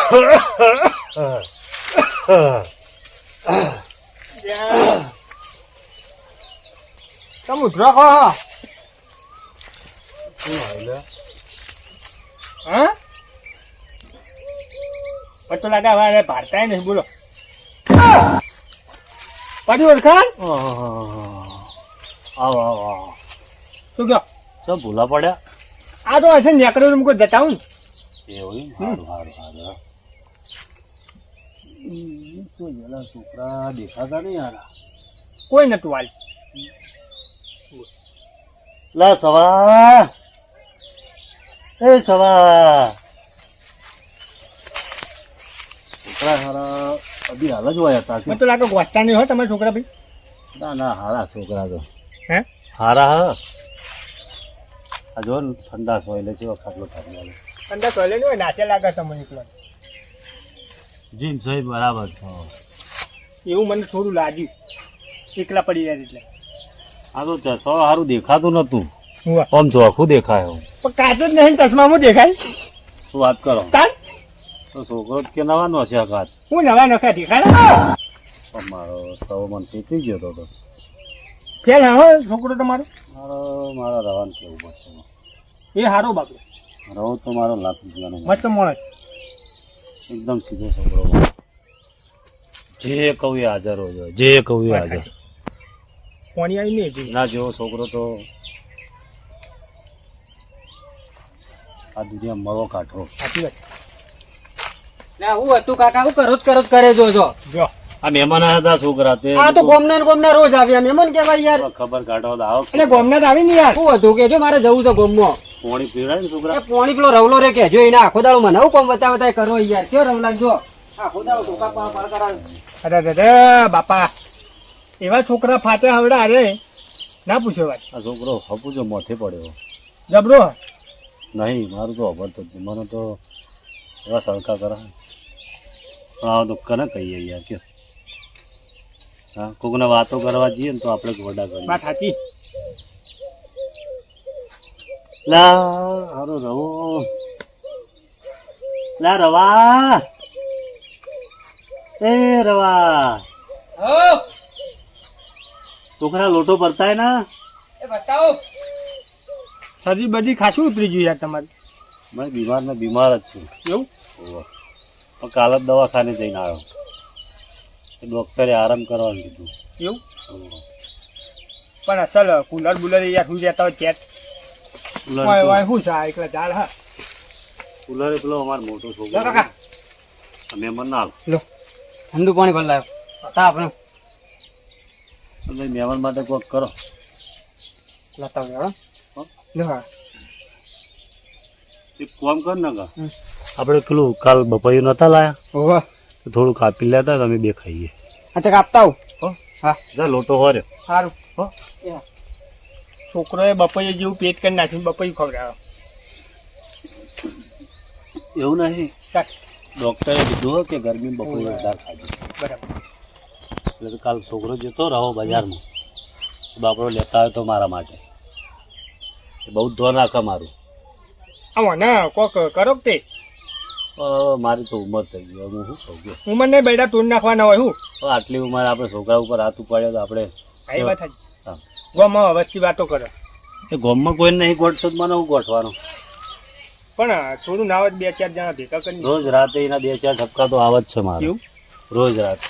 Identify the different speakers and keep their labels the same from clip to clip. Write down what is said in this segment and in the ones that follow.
Speaker 1: તમે ઉધરો ખો હા પતો લાગા હવે ભારતા નહીં બોલો પાડી ઓળખાણ
Speaker 2: આવો આવો
Speaker 1: શું કહો
Speaker 2: શું ભૂલા પડ્યા
Speaker 1: આ તો હશે નેકડો મૂકો જતા હું
Speaker 2: એવું સારું સારું સારું શું પેલા છોકરા દેખાતા નહીં યાર
Speaker 1: કોઈ નતું હાલ
Speaker 2: લા સવા એ સવા છોકરા સારા અભી હાલ જ હોય હતા
Speaker 1: મને તો લાગે ગોચતા નહીં હોય તમારા છોકરા ભાઈ
Speaker 2: ના ના હારા છોકરા તો
Speaker 1: હે
Speaker 2: હારા હા આ જો ને ઠંડા સોયલે છે ખાટલો ઠંડા
Speaker 1: અંદર ટોયલે નહીં હોય નાચે લાગે તમને એકલો
Speaker 2: જીમ સોય બરાબર છે
Speaker 1: એવું મને થોડું લાગ્યું એકલા પડી રહ્યા એટલે
Speaker 2: આ તો ચસો સારું દેખાતું નતું
Speaker 1: હું
Speaker 2: આમ ચોખ્ખું દેખાય
Speaker 1: પણ કાચો જ નહીં ચશ્મામાં દેખાય
Speaker 2: શું વાત કરો
Speaker 1: તાન
Speaker 2: તો છોકરો કે નવાનો છે આ કાચ
Speaker 1: હું નવા નખા દેખાય
Speaker 2: મારો સૌ મન શીખી ગયો તો
Speaker 1: ફેલ હો છોકરો તમારો
Speaker 2: મારા રવાન કેવું પડશે
Speaker 1: એ હારો બાપડો
Speaker 2: રહો તો મારો લાખ રૂપિયાનો
Speaker 1: મસ્ત માણસ
Speaker 2: એકદમ સીધો છોકરો જે કહું એ હાજર હોજો જે કહું એ હાજર
Speaker 1: કોણી આવી નહીં
Speaker 2: ના જેવો છોકરો તો આ દુનિયા મળો કાઢો
Speaker 1: સાચી વાત
Speaker 3: હું હતું કાકા હું કરો જ કરે જો
Speaker 1: જો
Speaker 2: આ મહેમાન હતા છોકરા તે
Speaker 3: આ તો ગોમના રોજ આવ્યા મહેમાન કેવાય યાર
Speaker 2: ખબર કાઢો તો આવો
Speaker 1: એટલે ગોમના આવી ને યાર
Speaker 3: શું હતું કે જો મારે જવું છે ગોમમાં
Speaker 2: પોણી પીવડાય ને છોકરા
Speaker 3: એ પોણી પેલો રવલો રે કે જો એને આખો દાડો મને હું કોમ બતાવતા કરો યાર કયો રવલા જો આખો દાડો ટોકા પાળ કરાવે
Speaker 1: અરે અરે બાપા એવા છોકરા ફાટે હવડા અરે ના પૂછો વાત
Speaker 2: આ છોકરો હપુજો મોથે પડ્યો
Speaker 1: જબરો
Speaker 2: નહીં મારું તો ખબર તો મને તો એવા સળકા કરે હા તો કને કહીએ યાર કે હા કોકને વાતો કરવા જઈએ ને તો આપણે ગોડા કરીએ
Speaker 1: વાત સાચી
Speaker 2: લા હારો રવો લા રવા એ રવા છોકરા લોટો ભરતા ને
Speaker 3: એ બતાવો
Speaker 1: શરીર બધી ખાસું ઉતરી ગયું યાર તમારે
Speaker 2: મેં બીમાર ને બીમાર જ છું
Speaker 1: એવું
Speaker 2: પણ કાલ જ દવાખાને જઈને આવ્યો ડોક્ટરે આરામ કરવાનું કીધું
Speaker 1: એવું પણ અસલ કુલર બુલર યાર શું જતા હોય ચેટ શું છે એકલા ચાલ હા
Speaker 2: કુલરે પેલો અમારો મોટો
Speaker 3: લો
Speaker 2: છોકરો
Speaker 3: કાકા
Speaker 2: મહેમાન ના
Speaker 3: લો ઠંડુ પાણી ભર લાવ્યો આપણે
Speaker 2: મહેમાન માટે કોક કરો
Speaker 3: લતા લો હા
Speaker 2: એક કામ કર ને આપણે પેલું કાલ બપૈયું નતા લાયા
Speaker 3: ઓહો
Speaker 2: તો થોડું કાપી લેતા અમે બે ખાઈએ
Speaker 3: અચ્છા કાપતા આવું હા
Speaker 2: જા લોટો હોર્યો
Speaker 3: સારું
Speaker 2: હો
Speaker 1: છોકરોએ બપોરે જેવું પેટ કરી નાખ્યું બપોરે ખવડાવ્યો
Speaker 2: એવું નહીં ડોક્ટરે કીધું કે ગરમી બપોરે વધારે ખાજો
Speaker 1: બરાબર
Speaker 2: એટલે કાલ છોકરો જતો રહો બજારમાં બાપડો લેતા હોય તો મારા માટે બહુ ધોન નાખે મારું
Speaker 1: આવો ના કોક કરો તે
Speaker 2: મારી તો ઉંમર થઈ ગઈ હું શું કહું છું
Speaker 1: ઉંમર ને બેડા તોડ નાખવાના હોય હું
Speaker 2: આટલી ઉંમર આપણે છોકરા ઉપર હાથ ઉપાડ્યો તો આપણે
Speaker 1: એ વાત ગોમાં વસ્તી વાતો કરે
Speaker 2: એ ગોમમાં કોઈ નહીં ગોઠતો મને હું ગોઠવાનો
Speaker 1: પણ થોડું ના આવે બે ચાર જણા ભેગા કરી
Speaker 2: રોજ રાતે એના 2-4 ઠપકા તો આવે જ છે મારે રોજ રાત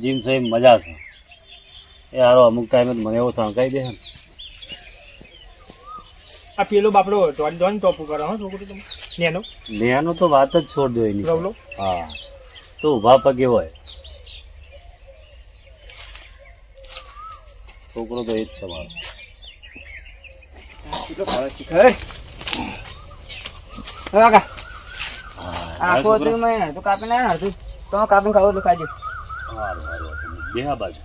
Speaker 2: જીમ છે મજા છે એ હારો અમુક ટાઈમે મને એવો શંકાઈ દે ને
Speaker 1: આ પેલો બાપડો ધોન ટોપું કરો હા છોકરો તમે નેનો
Speaker 2: નેનો તો વાત જ છોડ દો એની
Speaker 1: રવલો
Speaker 2: હા તો ઉભા પગે હોય છોકરો તો એ જ છે મારો
Speaker 3: કાકા આખો તું મેં તો કાપીને આવ્યા હતું તો કાપીને ખાવું એટલે ખાજો
Speaker 2: બે બાજુ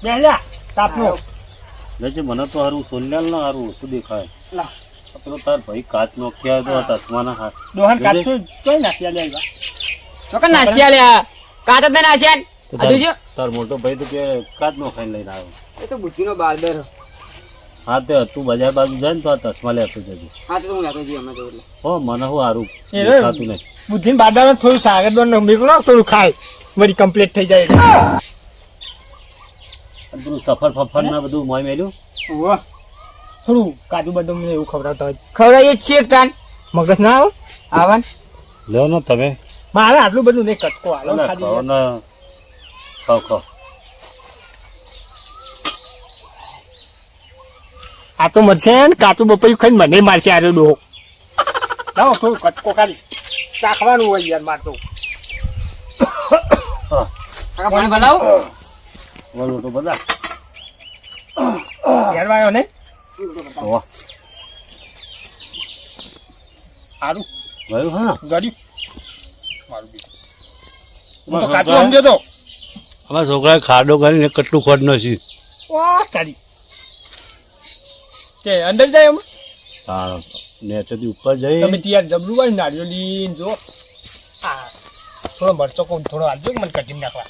Speaker 1: બેહલા તાપનો
Speaker 2: નથી મને તો હારું સોલ્યાલ ના હારું ઓછું દેખાય પેલો તાર ભાઈ કાચ નો ક્યાં તો તસમાના હાથ
Speaker 1: દોહન કાચો તોય નાખ્યા લેવા
Speaker 3: તો કે નાસ્યા લ્યા કાચ જ નાસ્યા
Speaker 2: તાર મોટો ભાઈ તો કે કાચ નો ખાઈને લઈને આવ્યો
Speaker 3: એ તો બુદ્ધિનો બારદર
Speaker 2: હા તે તું બજાર બાજુ જાય ને તો આ ચશ્મા લેતો જજો.
Speaker 3: હા તો હું લેતો જઈએ અમે તો એટલે
Speaker 2: હો મને હું સારું
Speaker 1: એ
Speaker 2: દેખાતું નહીં.
Speaker 1: બુદ્ધિને બાદામાં થોડું સાગર નીકળો થોડું ખાય વળી કમ્પ્લીટ થઈ જાય.
Speaker 2: અને પેલું સફર ફફર ને બધું મોય મેલ્યું.
Speaker 1: વાહ થોડું કાજુ બદામ ને એવું ખવડાવતા હોય
Speaker 3: ખવડાવીએ જ છીએ તાન
Speaker 1: મગજ ના આવે
Speaker 3: આવન
Speaker 2: લ્યો ને તમે
Speaker 1: મારે આટલું બધું નહીં કટકો હાલો ખાધી
Speaker 2: ખાઓ ને ખાઓ ખાઓ.
Speaker 1: આ તો મરશે ને કાચું બપૈયું ખાઈને મને મારશે આરે ડોહો લાવો થોડું કટકો ખાલી ચાખવાનું હોય યાર મારતો
Speaker 2: હા
Speaker 3: કાકા પાણી બનાવો
Speaker 2: બોલો તો બધા
Speaker 1: ઘેરવાયો ને
Speaker 2: વાહ
Speaker 1: સારું
Speaker 2: ગયું હા
Speaker 1: ગળ્યું મારું બી હું તો કાચું સમજો તો
Speaker 2: અમારા છોકરાએ ખાડો કરીને કેટલું ખોટ નથી.
Speaker 1: વાહ તારી તે અંદર જાય એમ
Speaker 2: હા નેચેથી ઉપર જઈ
Speaker 1: તમે ત્યાં જબરું હોય નાળિયો લીન જો આ થોડો મરચો કોણ થોડો આલજો મને કટીને નાખવા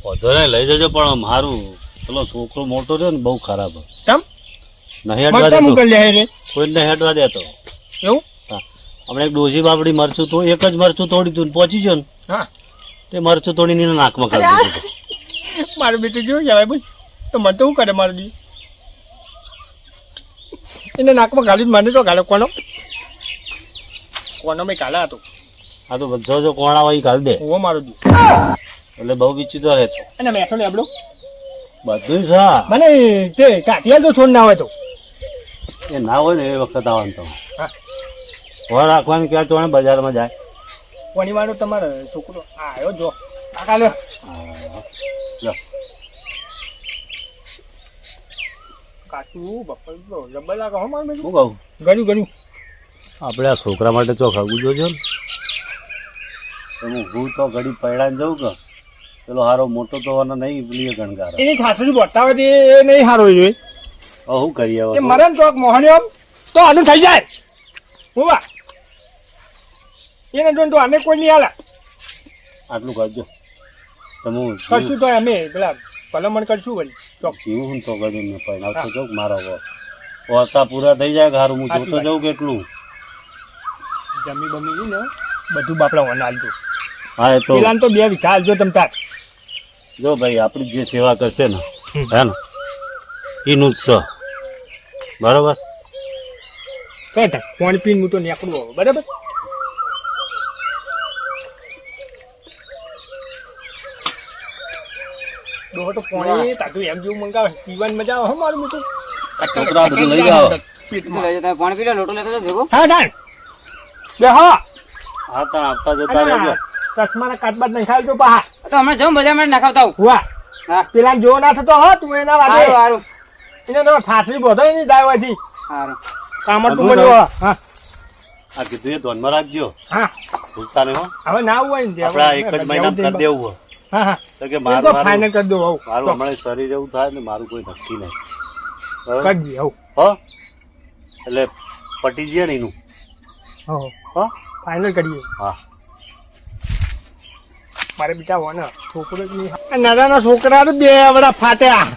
Speaker 2: વધો ને લઈ જજો પણ મારું પેલો છોકરો મોટો રહ્યો ને બહુ ખરાબ
Speaker 1: તમ
Speaker 2: નહીં હેડવા
Speaker 1: મરચા
Speaker 2: દેતો
Speaker 1: મૂકી લે રે
Speaker 2: કોઈને હેડવા દેતો.
Speaker 1: એવું
Speaker 2: હા હમણાં એક ડોસી બાપડી મરચું તો એક જ મરચું તોડી તું પહોંચી ગયો ને
Speaker 1: હા
Speaker 2: તે મરચું તોડીને એના નાકમાં કાઢી દીધું.
Speaker 1: મારું બેટું જોયું કહેવાય બોલ તો મને તો શું કરે મારું દી એને નાકમાં ગાળી મને તો ગાળો કોનો મેં કાલા હતો
Speaker 2: આ તો બધો જો કોણા હોય ઘાલ દે
Speaker 1: ઓવો મારું દી
Speaker 2: એટલે બહુ વિચિત્ર રહેતો
Speaker 1: અને મેઠો ને આપણું
Speaker 2: બધું હા
Speaker 1: મને તે કાઠિયા જો છોડ ના હોય તો
Speaker 2: એ ના હોય ને એ વખત આવવાનું તો
Speaker 1: હા
Speaker 2: ઘર રાખવાનું ક્યાં તો બજારમાં જાય.
Speaker 1: કોની વાળો તમારો છોકરો આવ્યો જો કાકા લ્યો
Speaker 2: લો
Speaker 1: કાચું બપોર જબ્બર લાગે હો મારું બેટું
Speaker 2: શું કહું
Speaker 1: ગણ્યું ગણ્યું
Speaker 2: આપણે આ છોકરા માટે તો ખાવું જોજો ને તો હું તો ઘડી પૈડાને જઉં કે પેલો હારો મોટો તો આનો નહીં પેલી ગણગાર
Speaker 1: એની છાછડી બોટા હોય એ નહીં સારો જોઈએ
Speaker 2: હવે શું કરીએ
Speaker 1: એ
Speaker 2: હવે
Speaker 1: મરણ ચોક મોહણીઓ તો આનું થઈ જાય હું વા એને જોઈને તો અમે કોઈ નહીં હાલે
Speaker 2: આટલું કરજો તમે હું
Speaker 1: કરશું તો અમે પેલા ભલામણ કરશું વળી ચોક
Speaker 2: જીવું હું તો ગયું ને પૈણાવતો જાઉં મારા હોતા પૂરા થઈ જાય હારું હું
Speaker 1: સાચી
Speaker 2: જોતો
Speaker 1: વાત.
Speaker 2: જાઉં કેટલું
Speaker 1: જમી બમી ગયું ને બધું બાપડા વન હાલજો
Speaker 2: હા એ તો
Speaker 1: પેલા તો 2 વીઘા હાલજો તમ તાર
Speaker 2: જો ભાઈ આપણી જે સેવા કરશે ને હે ને એનું જ છે બરાબર
Speaker 1: કઈ થાય પાણી પીને હું તો નીકળું હવે બરાબર ડોહો તો પાણી તાતું એમ જેવું મંગાવે પીવાની મજા આવે હો મારું મોટું
Speaker 2: છોકરા બધું લઈ જાઓ
Speaker 3: પાણી પી લો લોટો લેતો જાઓ ભેગો
Speaker 1: હા ડાન બે હા
Speaker 2: હા તા આપતા જતા રહેજો
Speaker 1: ચશ્માના કાચબાદ નહીં ખાલ તો પા
Speaker 3: તો હમણાં જાઉં બજારમાં નાખાવતા હું
Speaker 1: વાહ
Speaker 3: હા
Speaker 1: પેલા જો ના થતો હો તું એના વાગે
Speaker 3: સારું સારું
Speaker 1: એને તો ઠાઠરી બોધો એની દાયવાથી
Speaker 3: સારું
Speaker 1: કામર તું મળ્યો હા
Speaker 2: આ કીધું એ ધ્યાનમાં રાખજો
Speaker 1: હા
Speaker 2: ભૂલતા નહીં હો
Speaker 1: હવે ના હોય ને
Speaker 2: આપડા એક જ મહિના કરી દેવું
Speaker 1: હા હા
Speaker 2: તો કે
Speaker 1: એ
Speaker 2: મારું
Speaker 1: તો
Speaker 2: મારું
Speaker 1: ફાઇનલ કરી દો હવ
Speaker 2: મારું હમણાં શરીર એવું થાય ને મારું કોઈ નક્કી નહીં બરાબર?
Speaker 1: કરજી હવ
Speaker 2: હો એટલે પટી જઈએ ને એનું
Speaker 1: હવ
Speaker 2: હો
Speaker 1: ફાઇનલ કરીએ
Speaker 2: હા
Speaker 1: મારે બીજા હોને છોકરો જ નહીં આ નાના છોકરા તો 2 આવડા ફાટ્યા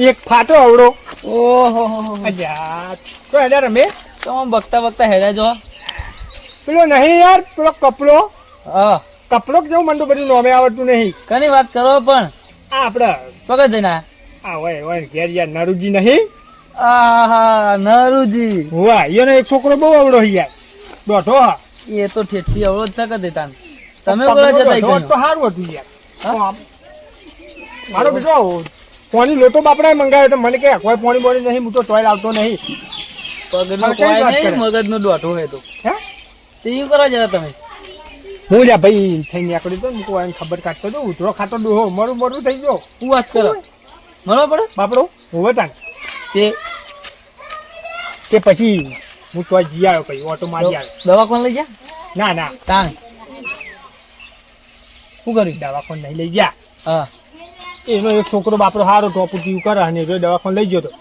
Speaker 1: એક ફાટો આવડો
Speaker 3: ઓહો
Speaker 1: અજા તો હેડા રમે
Speaker 3: તો બગતા બગતા હેડા જો
Speaker 1: પેલો નહીં યાર પેલો કપડો
Speaker 3: હા
Speaker 1: કપડો કેવું મને તો બધું નોમે આવડતું નહીં
Speaker 3: કની વાત કરો પણ
Speaker 1: આ આપડા
Speaker 3: પગજ જઈને
Speaker 1: આ હોય ઘેર યાર નરુજી નહીં
Speaker 3: આહા નરુજી
Speaker 1: વાહ એનો એક છોકરો બહુ આવડો છે યાર દોઢો હા
Speaker 3: એ તો ઠેઠથી અવળો જ છે દેતા તમે
Speaker 1: કપડો
Speaker 3: કોઈ જતા
Speaker 1: દોઢો તો સારું હતું યાર મારો બીજો પાણી લોટો બાપડા મંગાવ્યો તો મને કે કોઈ પાણી બોણી નહીં હું તો ટોયલ આવતો નહીં
Speaker 3: પગનો
Speaker 1: કઈ
Speaker 3: કોઈ
Speaker 1: વાત
Speaker 3: નહીં
Speaker 1: કરે?
Speaker 3: મગજનો દોઢો હોય તો
Speaker 1: હે
Speaker 3: તે ઈ કરો જરા તમે
Speaker 1: હું લ્યા ભાઈ થઈ નીકળી તો ને કોઈ એને ખબર કાઢતો તો ઉતરો ખાતો ડોહો મરું મરું થઈ ગયો
Speaker 3: હું વાત કરો મળવા પડે
Speaker 1: બાપડો હોવે તાન
Speaker 3: તે
Speaker 1: તે પછી હું તો જી આવ્યો પછી ઓટો મારી આવ્યો
Speaker 3: દવા કોણ લઈ ગયા
Speaker 1: ના ના
Speaker 3: તાણ શું કર્યું
Speaker 1: દવાખાને નહીં લઈ ગયા
Speaker 3: હા
Speaker 1: એનો એક છોકરો બાપડો સારો ટોપ ઉઠ્યું કરે અને એ દવાખાને લઈ ગયો તો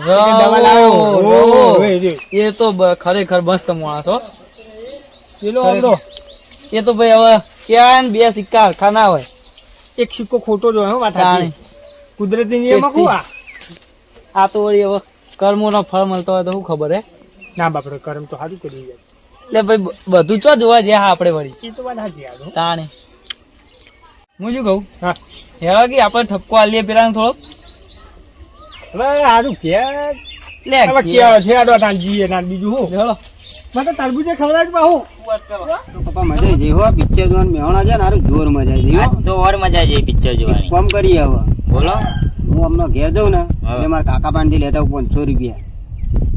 Speaker 3: રો,
Speaker 1: દવા લાવ્યો
Speaker 3: રો.
Speaker 1: ઓવે, રે.
Speaker 3: એ તો ખરેખર મસ્ત માણસ હો
Speaker 1: પેલો આવડો
Speaker 3: એ તો ભાઈ હવે ક્યાં ને 2 સિક્કા હરખા ના હોય
Speaker 1: એક સિક્કો ખોટો જો હો વાત
Speaker 3: તાણી.
Speaker 1: સાચી. કુદરતી નિયમ
Speaker 3: તેથી.
Speaker 1: આખું આ
Speaker 3: આ તો વળી હવે કર્મોનો ફળ મળતો હોય તો શું ખબર હે
Speaker 1: ના બાપડે કરમ તો સારું કર્યું યાર.
Speaker 3: એટલે ભાઈ બધું ચો જોવા જ્યાં આપણે વળી
Speaker 1: એ તો વાત સાચી યાર હો.
Speaker 3: તાણે હું શું કહું
Speaker 1: હા
Speaker 3: હેવા કે આપણે ઠપકો આલીએ પેલા થોડો
Speaker 1: હવે સારું ઘેર
Speaker 3: લે
Speaker 1: હવે કેવા છે આડો તાન જીએ તાન બીજું હું
Speaker 3: હેલો
Speaker 1: મને તો તરબૂચે ખવડાવી પાહું
Speaker 4: પપ્પા મજા આવી જઈ હો પિક્ચર જોવાનું મેહોણા છે ને હારું જોર મજા આવી જઈ હો
Speaker 3: તો ઓર મજા આવી પિક્ચર જોવાની
Speaker 4: કોમ કરીએ હવે
Speaker 3: બોલો
Speaker 4: હું હમણાં ઘેર જાઉં ને એટલે મારા કાકા પાસેથી લેતા આવું 500 રૂપિયા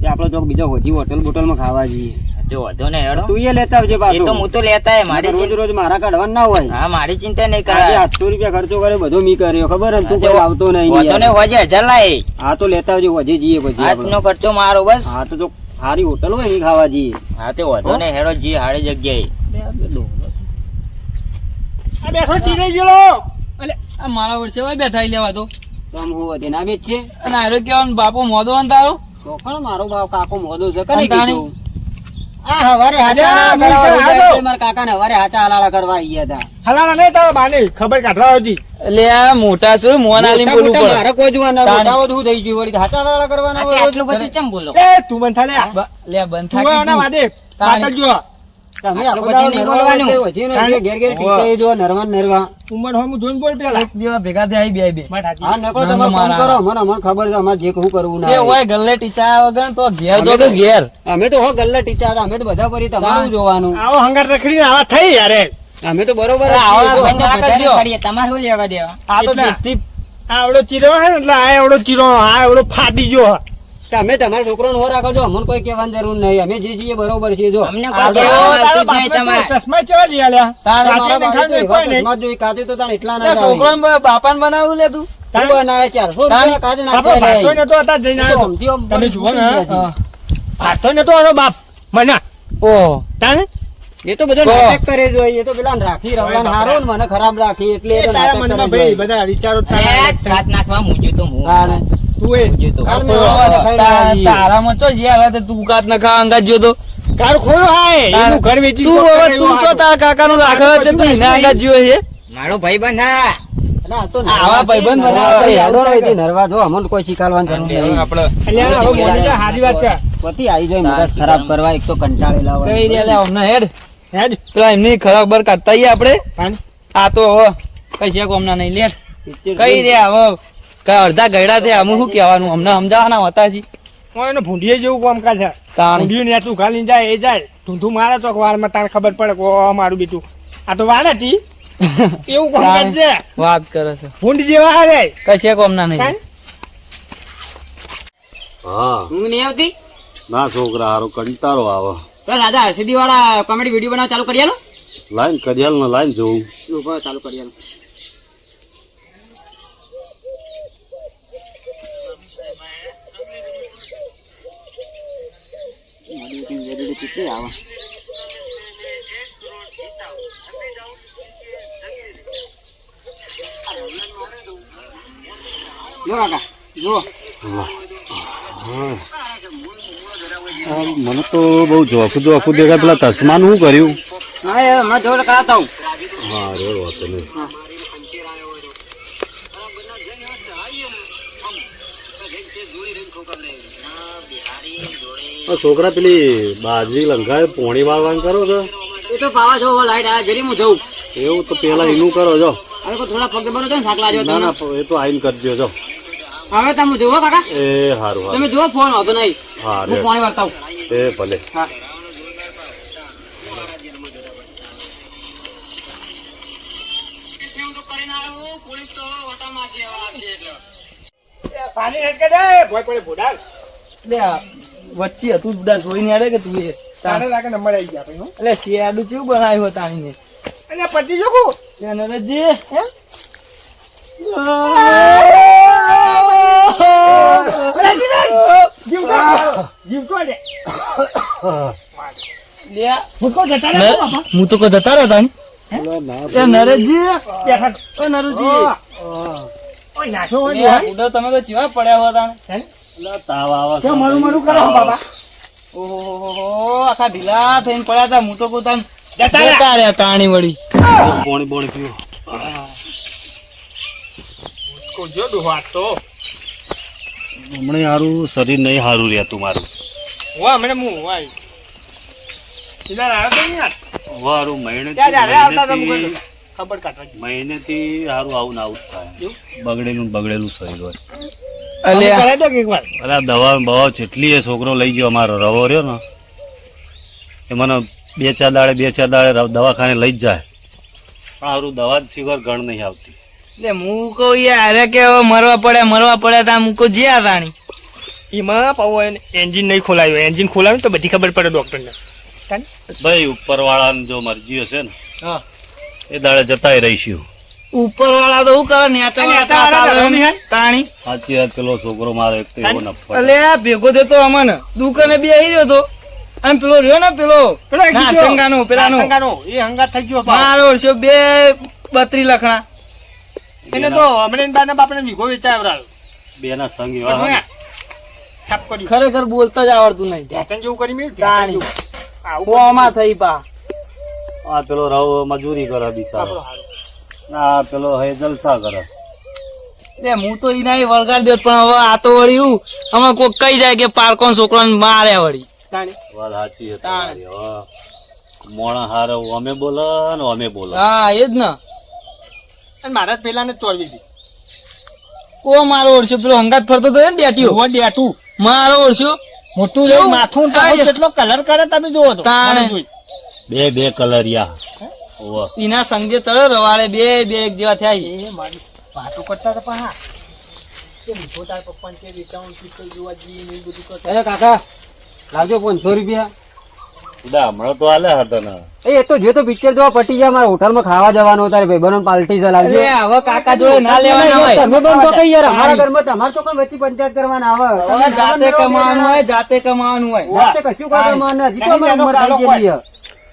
Speaker 4: તે આપણે ચોક બીજો હોજી હોટલમાં ખાવા જઈએ
Speaker 3: જો વધો ને હેડો
Speaker 4: તું એ લેતા આવજે પાછું
Speaker 3: હું તો લેતા હે
Speaker 4: રોજ રોજ મારા કાઢવાનું ના હોય
Speaker 3: હા મારી ચિંતા નહીં
Speaker 4: આજે 800 રૂપિયા ખર્ચો કર્યો બધો મી કર્યો ખબર ને તું કોઈ આવતો નહીં
Speaker 3: વધો ને હોજે 1000 લાય
Speaker 4: હા તો લેતા આવજે હોજી જઈએ પછી આપણે.
Speaker 3: આજનો ખર્ચો મારો બસ
Speaker 4: હા તો જો સારી હોટલ હોય ને ઈ ખાવા જઈએ
Speaker 3: હા તે વધો ને હેડો જી હારી જગ્યાએ
Speaker 1: આ બેઠો ચીરાઈ ગયેલો એટલે
Speaker 3: આ મારા વર્ષે ભાઈ બેઠા લેવા તો
Speaker 4: તમ હું વધે ના બેચ છે
Speaker 3: અને આરો કેવાનો બાપો મોદો ને તારો
Speaker 4: તો પણ મારો બાપ કાકો મોદો છે
Speaker 3: અને
Speaker 4: કને
Speaker 3: તાણી?
Speaker 4: કીધું આ હવારે હાચા
Speaker 1: અલ્યા,
Speaker 4: કરવા
Speaker 1: મને
Speaker 4: ઉજાય
Speaker 1: હાલો.
Speaker 4: છે, મારા કાકાને હવારે હાચા હલાલા કરવા આયા હતા
Speaker 1: હલાલા નહીં તારા બાને ખબર કાઢવા હતી
Speaker 3: એટલે આ મોટા શું મોન આલી
Speaker 4: મોટા
Speaker 3: બોલવું
Speaker 4: મોટા
Speaker 3: પડે
Speaker 4: મારે કોઈ જોવાના
Speaker 3: તાણી.
Speaker 4: મોટા વધુ થઈ ગયું વળી હાચા હલાલા કરવાના હોય
Speaker 3: આટલું બધું ચમ બોલો
Speaker 1: એ તું બંધ થા લે
Speaker 3: લે બંધ
Speaker 1: તું
Speaker 3: થાકી
Speaker 1: આના વાડે
Speaker 3: તાણી.
Speaker 1: પાટલ જો
Speaker 4: તમે
Speaker 3: આટલું
Speaker 4: આખો દાડો
Speaker 3: બધું નહીં
Speaker 4: નરવા
Speaker 3: બોલવાનું.
Speaker 4: હોય તે વચ્ચેનો જે ઘેર ઘેર ટીચાઈ જો નરવા ને નરવા
Speaker 1: ઉંમર હોય હું જોઈને બોલ પેલા
Speaker 3: એક દિવસ ભેગા થઈ આવી બે
Speaker 1: માર હાચી.
Speaker 4: હા નકો તમારે કામ કરો મને ખબર છે અમારે જે કહું કરવું
Speaker 3: એ
Speaker 4: ના
Speaker 3: હોય ગલ્લે ટીચા વગર તો ઘેર જો તો ઘેર
Speaker 4: અમે તો હો ગલ્લા ટીચા હતા અમે તો બધા પરી તમારું જોવાનું
Speaker 1: આવો હંગાર રખડીને આવા થઈ યાર એ.
Speaker 4: અમે તો બરોબર જ
Speaker 3: આવા
Speaker 4: છીએ.
Speaker 3: સંગ ના કરજો.
Speaker 4: તમારે શું લેવા દેવા
Speaker 3: આ તો
Speaker 1: એટલા.
Speaker 3: બેથી
Speaker 1: આ આવડો ચીરો હે ને એટલે આ આવડો ચીરો આ આવડો ફાટી ગયો
Speaker 4: તમે તમારા છોકરાનો હો રાખો છો અમને કોઈ કહેવાની જરૂર નહીં અમે જે છીએ બરોબર છીએ જો
Speaker 3: અમને
Speaker 1: આ
Speaker 3: કોઈ
Speaker 1: તારો
Speaker 3: કહેવાનું આવતું જ નહીં
Speaker 1: બાપને
Speaker 3: તમારે.
Speaker 1: ચશ્મા ચેવા લઈ આલ્યા
Speaker 3: તારે
Speaker 1: કાચે
Speaker 4: મારા
Speaker 1: દેખાડને
Speaker 4: બાપે
Speaker 1: કોઈ
Speaker 4: તો એવા
Speaker 1: નહીં.
Speaker 4: ચશ્મા જોઈ કાચે તો તાણ એટલા
Speaker 3: તે
Speaker 4: ના
Speaker 3: છોકરાને બાપાને બનાવું લે તું
Speaker 4: તું બનાવે 400 રૂપિયા કાચે
Speaker 1: આપણો
Speaker 4: નાખે
Speaker 1: ભાતો
Speaker 4: રે.
Speaker 1: નતો હતા જઈને આવ્યો તો.
Speaker 4: સમજી આમ
Speaker 1: તમે
Speaker 4: બધી
Speaker 1: જુઓ ને
Speaker 4: છૂટી ગયા છે.
Speaker 1: ભાતો નતો આનો બાપ મને
Speaker 3: ઓહો
Speaker 1: તાને
Speaker 4: એ તો બધો
Speaker 3: તો.
Speaker 4: નાટક કરે જોઈએ એ તો પેલા રાખી રવલાને હારો ને મને ખરાબ રાખી એટલે એ તો
Speaker 1: તારા
Speaker 4: નાટક
Speaker 1: મનમાં
Speaker 4: કરે
Speaker 1: ભાઈ
Speaker 4: જોઈએ.
Speaker 1: બધા વિચારો
Speaker 3: અરે
Speaker 1: તારા
Speaker 3: સાત નાખવા મૂજ્યું તો હું
Speaker 4: તાણે.
Speaker 1: તું એ
Speaker 3: મૂજ્યું તો.
Speaker 4: કાલ મેં હવા દેખાઈને આવી.
Speaker 3: તારામાં ચો જે આવે તે તું કાત ના ખા અંગાત જ્યો તો
Speaker 1: કાર ખોયો હાય એનું ઘર વેચી
Speaker 3: તું હવે તું તો તારા કાકાનું રાખે છે તું એના અંગાત જ્યો છે
Speaker 4: મારો ભાઈબંધ હા એટલે આ તો
Speaker 3: આવા ભાઈબંધ
Speaker 4: નરવા
Speaker 3: બનાવે.
Speaker 4: તો યાદો રહી હતી, નરવા જો અમને કોઈ શીખવાડવાની જરૂર નહીં.
Speaker 3: આપડે
Speaker 1: અલ્યા હવે મોની તો હારી વાત છે
Speaker 4: પતિ આવી જાય મગજ ખરાબ કરવા એક તો કંટાળેલા હોય.
Speaker 3: કઈ રે લે અમને હેડ
Speaker 1: હેડ
Speaker 3: પેલા એમની ખરાબર કાઢતા આઈએ આપણે
Speaker 1: પાન
Speaker 3: આ તો હવે કઈ છે કોમના નહીં લે કઈ રે હવે કઈ અડધા ગયડા થયા અમુક શું કહેવાનું અમને સમજાવવાના હતા છી
Speaker 1: હું એને ભૂંડીએ જેવું કામ છે
Speaker 3: તાણી
Speaker 1: ભૂંડીયું ને તું ખાલી જાય એ જાય ઢૂંઢું મારે તો વારમાં તારે ખબર પડે કે ઓ મારું બીટું આ તો વાડ હતી એવું કામ છે
Speaker 3: વાત કરે છે
Speaker 1: ભૂંડ જેવા હારે
Speaker 3: કઈ છે કોમના નહીં
Speaker 1: કાંઈ?
Speaker 2: હા
Speaker 4: ઊંઘ નહીં આવતી
Speaker 2: ના છોકરા હારો કંટાળો આવે
Speaker 4: તો દાદા હર્ષદી વાળા કોમેડી વિડીયો બનાવવા ચાલુ કરી આલો
Speaker 2: લાઈન કરિયાલ ને લાઈન જોઉં
Speaker 4: ઉભો ચાલુ કરી આલો કેટલી આવે જો કાકા જો
Speaker 2: મને તો બહુ જોખું દેખાય પેલા તસ્માન શું કર્યું
Speaker 4: હા યાર હમણાં જોડે કરાતા હું
Speaker 2: હા રે વાતો નહીં આ છોકરા પેલી બાજરી લંકાય પોણી વાળવાનું કરો છો
Speaker 4: એ તો પાવા જો લાઈટ આ જરી હું જઉં
Speaker 2: એવું તો પેલા એનું કરો જો
Speaker 4: હવે કોઈ થોડા પગ બનો છો ને થાકલા જો
Speaker 2: ના
Speaker 4: તમે
Speaker 2: ના એ તો આઈને કરજો જો
Speaker 4: હવે તમે જુઓ કાકા
Speaker 2: એ હારું
Speaker 4: તમે
Speaker 2: હારું
Speaker 4: જુઓ ફોન હોતો નહીં
Speaker 2: હા
Speaker 4: હું
Speaker 2: રે
Speaker 4: પાણી વાળતા હું
Speaker 2: એ ભલે
Speaker 4: હા
Speaker 1: પાણી હેડ કે દે ભોય પડે ભોડાલ
Speaker 3: લે આ વચ્ચે હતું બધા જોઈને હેડે કે તું એ
Speaker 1: તારે લાગે નંબર આવી ગયા ભાઈ હો.
Speaker 3: એટલે શિયાળું કેવું બનાવ્યું હતું આણીને
Speaker 1: અને પતિ જોખું
Speaker 3: ત્યાં નરજી હે
Speaker 1: જીવતો લે
Speaker 3: લે
Speaker 1: ભૂકો જતા રે બાપા
Speaker 3: હું તો કોઈ જતા રહ્યા એ નરેશજી
Speaker 1: બેઠા
Speaker 3: ઓ નરુજી
Speaker 1: ઓય નાશો
Speaker 3: લે,
Speaker 1: હોય
Speaker 3: ઉડો તમે તો ચીવા પડ્યા હતા
Speaker 2: તાવ આવે
Speaker 1: કેમ મારું મારું કરો બાબા
Speaker 3: ઓહો આખા ઢીલા થઈને પડ્યા હતા હું તો પોતાને
Speaker 1: જતા રહ્યા.
Speaker 3: જતા રહ્યા તાણી વળી
Speaker 2: પોણી પોણી પીવો
Speaker 1: કોજો દુહાત તો
Speaker 2: હમણાં સારું શરીર નહીં સારું રહેતું મારું
Speaker 1: વાહ મને હું વાહ સીધા આવ્યો તો નહીં યાર
Speaker 2: વારું
Speaker 1: ત્યાં જ્યારે આવતા હતા
Speaker 2: મહિનેથી
Speaker 1: મુકુંદ. ખબર કાઢવા
Speaker 2: મહિનેથી સારું આવું ને આવું જ થાય બગડેલું શરીર હોય
Speaker 3: અલ્યા
Speaker 1: કરાવી દો કે એકવાર
Speaker 2: અરે આ દવા બવા જેટલી એ છોકરો લઈ ગયો અમારો રવો રહ્યો ને એ મને 2-4 દાડે દવાખાને લઈ જ જાય સારું દવા જ સિવાય ગણ નહીં આવતી
Speaker 3: એટલે હું કહું યાર અરે કે હવે મરવા પડે તા મૂકો જે આ રાણી
Speaker 1: એમાં પાવો એન્જિન નહીં ખોલાયું એન્જિન ખોલાવ્યું તો બધી ખબર પડે ડોક્ટરને
Speaker 2: ભાઈ ઉપરવાળાની જો મરજી હશે ને
Speaker 3: હા
Speaker 2: એ દાડે જતાય રહીશું
Speaker 3: ઉપર વાળા તો શું કરે નેચા તાણી
Speaker 2: સાચી વાત પેલો છોકરો મારે એક તો એવો નફો
Speaker 3: અલે આ ભેગો થતો અમને દુકાને બે આવી રહ્યો તો અને પેલો રહ્યો ને પેલો નાસંગાનો પેલાનો
Speaker 1: એ હંગાત થઈ ગયો પાછો.
Speaker 3: મારો વર્ષો 32 લખણા
Speaker 1: એને તો હમણાં બાના બાપને વીઘો વેચાવ્યો
Speaker 2: બેના સંગ એવા હોય ને.
Speaker 1: છાપ કરી
Speaker 3: ખરેખર બોલતા જ આવડતું નહીં
Speaker 1: ધ્યાન જેવું કરી મેં
Speaker 3: તાણી
Speaker 1: આવું
Speaker 3: કોમાં થઈ પા
Speaker 2: આ પેલો રવ મજૂરી કરે બિચારો આ પેલો હે જલસા કરે
Speaker 3: એટલે હું તો ઈના વળગાડ દે પણ હવે આ તો વળી હું અમે કોક કઈ જાય કે પારકોન છોકરાને મારે વળી
Speaker 1: તાણી
Speaker 2: વાત સાચી છે તમારી. હવે મોણા હારે અમે બોલે ને અમે બોલે
Speaker 3: હા એ જ ને
Speaker 1: અને મારા જ પેલા ને તોડવી હતી
Speaker 3: કો મારો વર્ષો પેલો હંગાત ફરતો હતો ને ડેટીઓ
Speaker 1: ડેટું
Speaker 3: મારો વર્ષો
Speaker 1: મોટું
Speaker 3: કેવું?
Speaker 1: માથું ને
Speaker 3: આ
Speaker 1: તારું કેટલો કલર કરે તમે જોવો તો
Speaker 3: તાણે.
Speaker 1: મને જોઈ.
Speaker 2: બે કલરિયા ઓવા
Speaker 3: એના સંગે ચડ્યો રવાડે બે એક જેવા થયા
Speaker 1: એ મારી વાતો કરતા હતા પણ હા એ બીજો તાર પપ્પાને કે વેચાણ પિસ્તોલ જોવા જઈએ ને એ બધું કરતા
Speaker 4: અરે કાકા લાવજો 500 રૂપિયા
Speaker 2: ઉડા હમણાં તો આલે હતા ને
Speaker 4: એ તો જો તો પિક્ચર જોવા પટી જાય મારા હોટલમાં ખાવા જવાનું તારે ભાઈબંધો પાર્ટી ચલાવજો
Speaker 3: અરે હવે કાકા જોડે ના લેવાના હોય
Speaker 4: તમે બંધ તો કઈ યાર અમારા ઘરમાં તમારે તો કોઈ વચ્ચે પંચાયત કરવાના આવે
Speaker 3: હવે જાતે કમાવાનું હોય જાતે કમાવાનું હોય
Speaker 4: જાતે કશું કરવાનું નથી તો અમારે ઉંમર થઈ ગયેલી છે.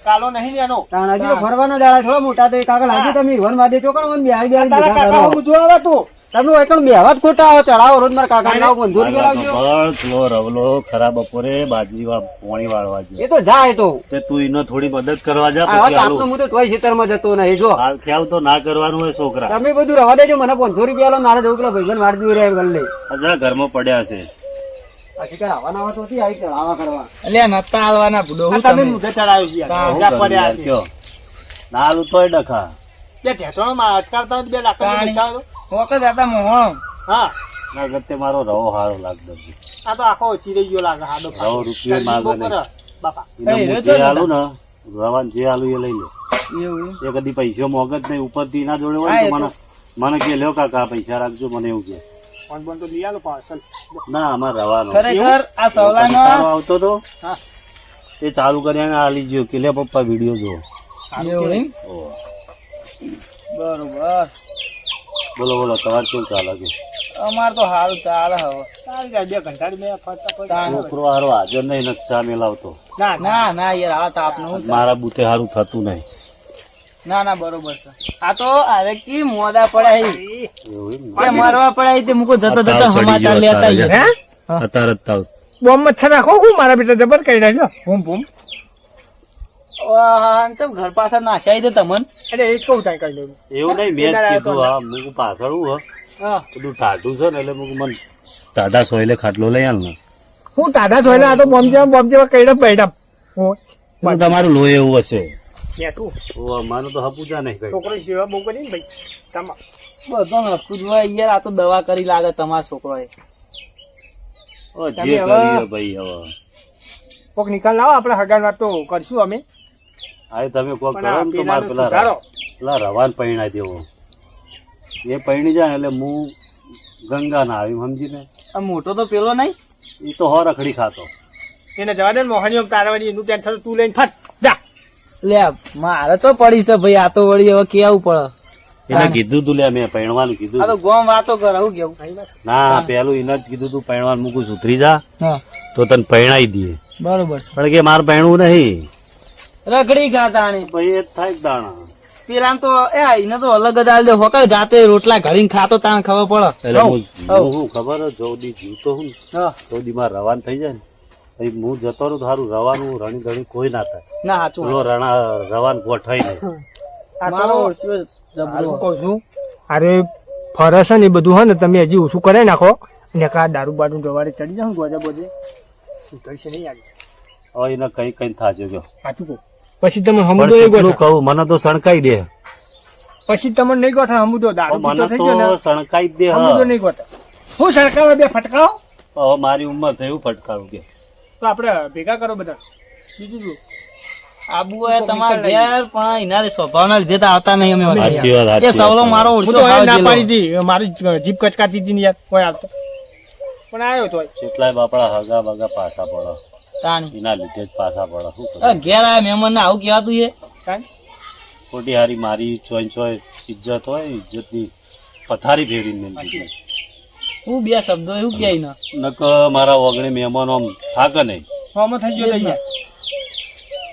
Speaker 1: કાલો નહીં એનો
Speaker 4: તાણ હજી તો ફરવાના દાડા થોડા મોટા તો કાકા લાગી તમે ઈવન વાદે ચોકણ મને બિહાર
Speaker 1: તારા કાકા હું જોવા તું
Speaker 4: તમે હોય પણ બેહવા જ ખોટા આવો ચડાવો રોજ મારા કાકા લાવો 500 રૂપિયા લાવજો
Speaker 2: બળ પેલો રવલો ખરા બપોરે બાજરી પોણી વાળવા ગયો
Speaker 4: એ તો જાય તો
Speaker 2: તે તું એનો થોડી મદદ કરવા જા
Speaker 4: આવા
Speaker 2: પછી
Speaker 4: તાપનો
Speaker 2: આલું
Speaker 4: હું તો તોય ખેતરમાં જતો નહીં જો
Speaker 2: હાલ ખ્યાલ તો ના કરવાનું હોય છોકરા
Speaker 4: તમે બધું રવા દેજો મને 500 રૂપિયા લો મારે જવું પેલા ભાઈબંધ મારી દૂર રહે ગલ્લે
Speaker 2: અજા ઘરમાં પડ્યા છે
Speaker 4: પછી કઈ આવવાના આવા તો નથી આવી ચડાવા કરવા
Speaker 3: એટલે નતા હાલવાના ભૂડો હું
Speaker 1: તમે
Speaker 3: તમે
Speaker 1: મુદ્દે ચડાવ્યું છે યાર.
Speaker 2: શું
Speaker 1: જ્યાં
Speaker 2: કરીએ
Speaker 1: પડ્યા
Speaker 2: યાર,
Speaker 1: છે.
Speaker 2: કયો ના આલું તોય ડખા
Speaker 1: બે ઢેસણોમાં અટકાવતા હોય તો બે લાકડા
Speaker 3: તાણી.
Speaker 1: બેઠા હોય
Speaker 3: વખત હતા મોહણો
Speaker 1: તો. હા
Speaker 2: ના ગતે મારો રવો હારો લાગતો
Speaker 1: આ તો આખો ઓછી રહી ગયો લાગે હાડો
Speaker 2: રવો રૂપિયો માગે નહીં
Speaker 1: બાપા
Speaker 2: એને
Speaker 3: એ
Speaker 2: હું
Speaker 3: રેચો
Speaker 2: જે
Speaker 3: ને
Speaker 2: આલું ને રવાન જે આલું એ લઈ લે
Speaker 3: એવું
Speaker 2: એ કદી પૈસો મોગે જ નહીં ઉપરથી ના જોડે હોય
Speaker 3: હા,
Speaker 2: ને
Speaker 3: એ
Speaker 2: તો મને કે લ્યો કાકા પૈસા રાખજો મને એવું કે
Speaker 1: ફોન બોન તો લઈ આલો પાર્સલ
Speaker 2: ના અમારે રવાનો
Speaker 3: ખરેખર આ
Speaker 2: તારો
Speaker 3: સવલાનો
Speaker 2: આવતો તો
Speaker 1: હા
Speaker 2: એ ચાલુ કરીને આલી ગયો કે લે પપ્પા વિડીયો જો
Speaker 3: એવું એમ?
Speaker 2: ઓહ.
Speaker 3: બરોબર
Speaker 2: બોલો બોલો તમારે કેવું ચાલે છે
Speaker 3: અમાર તો હારું ચાલે હવે
Speaker 1: સારી જાય 2 ઘંટા બે ફરતા ફરતા.
Speaker 3: તાણ.
Speaker 2: છોકરો હારો હાજર નહીં ને ચા મેલાવતો
Speaker 1: ના ના
Speaker 3: ના ના યાર આ તાપનું હું ચાલે.
Speaker 2: મારા બુથે હારું થતું નહીં
Speaker 3: ના ના બરોબર છે આ તો અરે કી મોદા પડ્યા હી.
Speaker 2: એવું એમ ને?
Speaker 3: કે મરવા પડ્યા તે મુકો જતો જતો
Speaker 2: તાવ ચડી
Speaker 3: સમાચાર
Speaker 2: ગયો
Speaker 3: લેતા
Speaker 2: અત્યારે.
Speaker 3: આઈએ.
Speaker 1: હે
Speaker 2: અત્યારે જ તાવ
Speaker 1: બોમ્બ મચ્છર નાખો હું મારા બેટા જબર કરી નાખ્યો બૂમ બૂમ
Speaker 3: વાહ, ચમ ઘર પાછળ નાશાઈ દે તમન
Speaker 1: એટલે એ જ કહું તાય કરી લેવું
Speaker 2: એવું નહીં મેં જ
Speaker 1: એના
Speaker 2: કીધું
Speaker 1: તો
Speaker 2: હા મૂકું પાછળ હું
Speaker 3: હા
Speaker 2: બધું ટાઢું છે ને એટલે મૂકું મને ટાઢા સોયલે ખાટલો લઈ આલ ને
Speaker 1: હું દાદા જોયેલા આ તો બોમ્બ જેવા કઈડા પૈડા
Speaker 2: તો તમારું લોહી એવું હશે
Speaker 1: બેઠું
Speaker 2: ઓ મારું તો હપુજા નહીં કઈ
Speaker 1: છોકરો સેવા બહુ કરી ને ભાઈ તમા
Speaker 3: બધો નખું જ હોય યાર આ તો દવા કરી લાગે તમારા છોકરોએ
Speaker 2: ઓ જે
Speaker 1: તમે હવે-
Speaker 2: કરીએ ભાઈ હવે
Speaker 1: કોક નિકાલ લાવો આપણે હગાર વાત તો કરશું અમે
Speaker 2: આ તમે કોક
Speaker 1: પણ
Speaker 2: કરો
Speaker 1: આ
Speaker 2: ને તો મારે
Speaker 1: પેલાનો સુધારો.
Speaker 2: પેલા રવાન પૈણા દેવો એ પૈણી જાય એટલે હું ગંગા ના આવી સમજીને
Speaker 3: આ મોટો તો પેલો નહીં
Speaker 2: એ તો હો રખડી ખાતો
Speaker 1: એને જવા દે ને મોહનીઓ તારવાની એનું ટેન્શન તું લઈને ફટ જા
Speaker 3: લે મારે તો પડી છે ભાઈ આ તો વળી હવે કેવું પડે
Speaker 2: એને કીધું તું લે મેં પૈણવાનું કીધું
Speaker 3: આ તો ગોમ વાતો કરે હું કેવું
Speaker 2: ના પેલું એને જ કીધું તું પૈણવાનું મૂકું સુધરી જા
Speaker 3: હા
Speaker 2: તો તને પૈણાઈ દઈએ
Speaker 3: બરોબર છે
Speaker 2: પણ કે મારે પૈણવું નહીં
Speaker 3: રખડી ખાતાણી
Speaker 2: ભાઈ એ જ થાય જ દાણા
Speaker 3: પેલા તો એ એને તો અલગ જ આલ દે હોકાય જાતે રોટલા ઘડીને ખાતો તાણ ખબર પડે
Speaker 2: એટલે હું હું ખબર જોદી જીવતો હું
Speaker 3: હા
Speaker 2: જોદી માં રવાન થઈ જાય ને પછી હું જતો રહું તારું રવાનું રણી ધણી કોઈ ના થાય
Speaker 3: ના સાચું
Speaker 2: પેલો રવાન ગોઠવાય નહીં
Speaker 3: મારો ઓળખ્યો જબરો.
Speaker 1: કહું છું અરે ફરસ ને એ બધું હે ને તમે હજી ઓછું કરે નાખો ને કા દારૂ બારૂ સવારે ચડી જાઉં ગોજા બોજે ઉતરશે નહીં આવી
Speaker 2: હવે એને કઈ કઈ થાજો ગયો
Speaker 1: સાચું કહું પછી તમે
Speaker 2: પણ
Speaker 1: હમુદો નહીં
Speaker 2: કેટલું
Speaker 1: ગોઠા
Speaker 2: કહું મને તો સણકાઈ દે
Speaker 1: પછી તમને નહીં ગોઠા હમુદો દારૂ
Speaker 2: મને
Speaker 1: પીતો થઈ ગયો ને
Speaker 2: તો સણકાઈ જ દે
Speaker 1: હમુદો નહીં ગોઠા હું સરકારમાં બે ફટકાવો
Speaker 2: હવે મારી ઉંમર થઈ એવું ફટકારું કે
Speaker 1: તો આપણે ભેગા કરો બધા બીજું શું
Speaker 3: આબુ હોય તમારા ઘેર પણ એના સ્વભાવના લીધે તો આવતા નહીં અમે વગર.
Speaker 2: સાચી વાત,
Speaker 3: એ
Speaker 2: સાચી
Speaker 3: સવલો
Speaker 2: વાત.
Speaker 3: મારો
Speaker 1: હું
Speaker 3: ઓળશો
Speaker 1: તો
Speaker 3: ખાવા
Speaker 1: ના
Speaker 3: જેલો.
Speaker 1: પાડી હતી મારી જીભ કચકાતી હતી ને યાર કોઈ આવતો પણ આવ્યો તો
Speaker 2: કેટલાય બાપડા હગા બગા પાછા પડે
Speaker 3: તાણી.
Speaker 2: એના લીધે જ પાછા પડે શું
Speaker 3: આ
Speaker 2: કરે
Speaker 3: ઘેર આયા મહેમાન ને આવું કહેવાતું છે
Speaker 1: કાંઈ
Speaker 2: ખોટી હારી મારી ચોય ઇજ્જત હોય ઇજ્જતની પથારી ફેરીને મેં દીધી.
Speaker 3: હું બે શબ્દો એવું કહે ને
Speaker 2: નક મારા ઓગણે મહેમાનો આમ થાકે નહીં
Speaker 1: ફોર્મ થઈ ગયો લઈ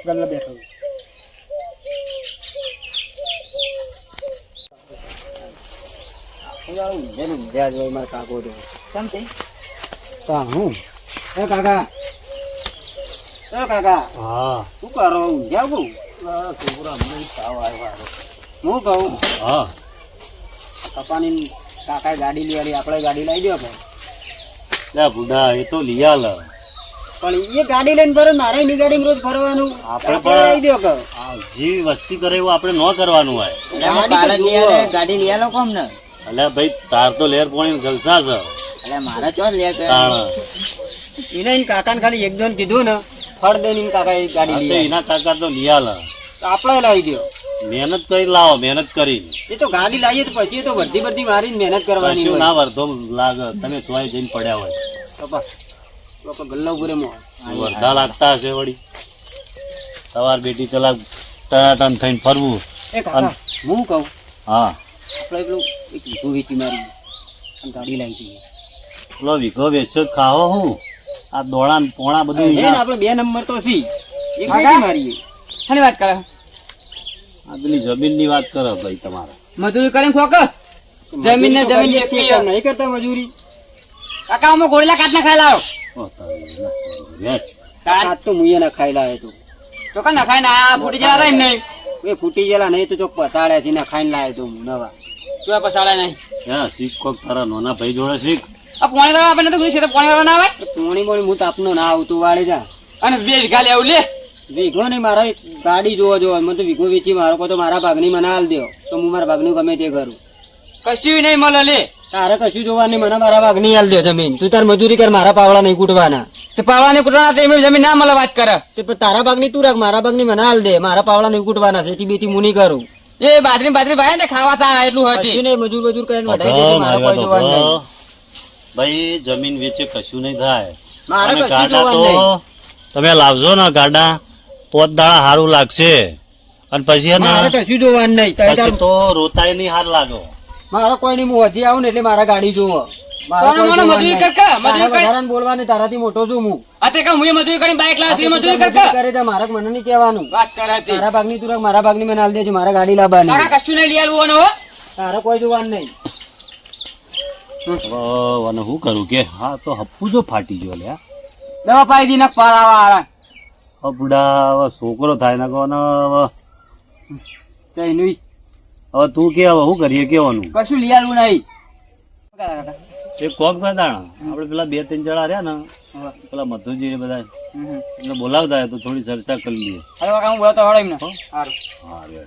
Speaker 1: ગલ્લા બેઠો
Speaker 4: ઊંઝ્યા જ હોય મારા કાકો તો.
Speaker 3: કેમ તે?
Speaker 4: તા હું એ કાકા
Speaker 2: હા
Speaker 4: શું કરો ઊંઝ્યા કહું હું કહું
Speaker 2: હા
Speaker 4: પપ્પાની કાકાએ ગાડી લેવાની આપણે ગાડી લાવી દો કે
Speaker 2: લે બુડા એ તો લીયા લ
Speaker 4: પણ એ ગાડી લઈને ફરે મારે એની ગાડીમાં રોજ ફરવાનું
Speaker 2: આપણે
Speaker 4: આપણે લાવી દો કે
Speaker 2: જે વસ્તી કરે એવું આપણે ન કરવાનું હોય
Speaker 3: ગાડી લઈ આલો કોમ ને
Speaker 2: અલ્યા ભાઈ તાર તો લેર પોણી જલસા છે
Speaker 3: એટલે મારા ચો લે
Speaker 2: તાણ
Speaker 4: એને એની કાકાને ખાલી એક દોન કીધું ને ફળ દઈને એની કાકાએ ગાડી
Speaker 2: આ તો
Speaker 4: લઈ
Speaker 2: એના કાકા તો લીયા લ
Speaker 4: આપણે લાવી દો
Speaker 2: મહેનત કરી લાવો મહેનત કરી
Speaker 4: એ તો ગાડી લાવીએ તો પછી તો બધી મારીને મહેનત કરવાની
Speaker 2: કશું
Speaker 4: હોય.
Speaker 2: ના વર્ધો લાગે તમે ચોય જઈને પડ્યા હોય
Speaker 4: પપ્પા તો આપણે ગલ્લા ઉભરે
Speaker 2: વર્ધા લાગતા હશે વળી સવાર બેટી ચલા ટનાટન થઈને ફરવું
Speaker 4: એ કાકા હું કહું
Speaker 2: હા
Speaker 4: આપણે પેલું એક વીઘો વેચી મારી અને ગાડી લાવી દઈએ
Speaker 2: પેલો વીઘો વેચો જ ખાવો હું આ દોણા ને પોણા બધું
Speaker 4: હે ને
Speaker 2: અહીંયા.
Speaker 4: આપણે 2 નંબર તો સી એક
Speaker 3: કાકા?
Speaker 4: વેચી મારીએ
Speaker 3: શાની વાત કરે
Speaker 2: આ પેલી જમીન ની વાત કરો ભાઈ તમારે
Speaker 3: મજૂરી કરીને ખોક જમીન ને જમીન
Speaker 4: કરીએ છીએ,
Speaker 3: એકલી.
Speaker 4: નહીં કરતા મજૂરી
Speaker 3: કાકા અમે ગોળીલા કાટ ના ખાઈ લાવો
Speaker 2: ઓ તારી ના.
Speaker 4: આજ તો મુયે ના ખાઈ લાવે તો
Speaker 3: તો કઈ નખાય ને આ ફૂટી જવા થાય નહીં
Speaker 4: એ ફૂટી ગયેલા નહીં તો ચોક પસાડ્યા છે ને ખાઈને લાવે તો હું નવા
Speaker 3: તું પસાડે નહીં
Speaker 2: હા શીખ કોક તારા નાના ભાઈ જોડે શીખ
Speaker 3: આ પોણી કરવા આપણે તો કીધું છે તો પોણી કરવા ના આવે
Speaker 4: પોણી બોણી હું તાપનો ના આવતું વાળે જા
Speaker 3: અને 2 વીઘા લેવું લે
Speaker 4: વીઘો નહીં મારા ગાડી જોવો જોવો મને તો વીઘો વેચી મારો કોઈ તો મારા ભાગની મને હાલ દો તો હું મારા ભાગનું ગમે તે કરું
Speaker 3: કશું નહીં મળે લે
Speaker 4: તારે કશું જોવા નહીં મને મારા ભાગની હાલ દો જમીન તું તાર મજૂરી કર મારા પાવડા નહીં કૂટવાના
Speaker 3: તો પાવડાને કુટવાના તો એમની જમીન ના મળે વાત કરે
Speaker 4: તે પણ તારા ભાગની તું રાખ મારા ભાગની મને હાલ દે મારા પાવડા નહીં કૂટવાના છે એથી બેથી મુની કરું
Speaker 3: એ બાજરી ભાઈ ને ખાવા તા એટલું હતી
Speaker 4: કશું નહીં મજૂર કરીને વઢાઈ દેજો મારા કોઈ જોવાનું નહીં
Speaker 2: ભાઈ જમીન વેચે કશું નહીં થાય
Speaker 4: મારે
Speaker 2: અને
Speaker 4: કશું
Speaker 2: ગાડા
Speaker 4: જોવાનું નહીં
Speaker 2: તો તમે લાવજો ને ગાડા પોત દાડા સારું લાગશે અને પછી હે ને
Speaker 4: મારે કશું જોવાનું નહીં
Speaker 2: પછી તો રોતાય નહીં હાર લાગો
Speaker 4: મારા કોઈ નહીં હું હજી આવું ને એટલે મારા ગાડી જોવો મારા
Speaker 3: કોનો
Speaker 4: કોઈ
Speaker 3: મોનો
Speaker 4: જોવાનું
Speaker 3: મજૂરી
Speaker 4: નહીં.
Speaker 3: કર કે? મજૂરી
Speaker 4: તારા
Speaker 3: કર.
Speaker 4: વધારાને બોલવાની તારાથી મોટો છું હું
Speaker 3: અતે કા મુએ મજૂરી કરીને બાઈક લાવી તું મજૂરી કર કે?
Speaker 4: કરે છે મારે મને નહીં કહેવાનું
Speaker 3: વાત કરે હતી
Speaker 4: તારા ભાગની તું રાખ મારા ભાગની મને હાલ દેજો મારા ગાડી લાવવાની
Speaker 3: કાકા કશું નહીં લઈ આલવું હો
Speaker 4: તારે કોઈ જોવાનું નહીં
Speaker 2: હવે અને શું કરું કે હા તો હપ્પુ જો ફાટી ગયો લે
Speaker 3: દવા પાઈ દી ને પારાવા આરા
Speaker 2: હવે બુડા હવે છોકરો થાય ને કોને હવે
Speaker 3: ચઈનુઈ
Speaker 2: હવે તું કે હવે શું કરીએ કેવાનું
Speaker 3: કશું લઈ આલવું નહીં
Speaker 2: એક કોક દાણા આપડે પેલા 2-3 જણા રહ્યા ને પેલા મધુજી ને બધા એટલે બોલાવતા હોય તો થોડી ચર્ચા કરી લઈએ
Speaker 3: હવે કાકા હું બોલાતો હળો એમને
Speaker 2: હો?
Speaker 3: સારું
Speaker 2: હા રે.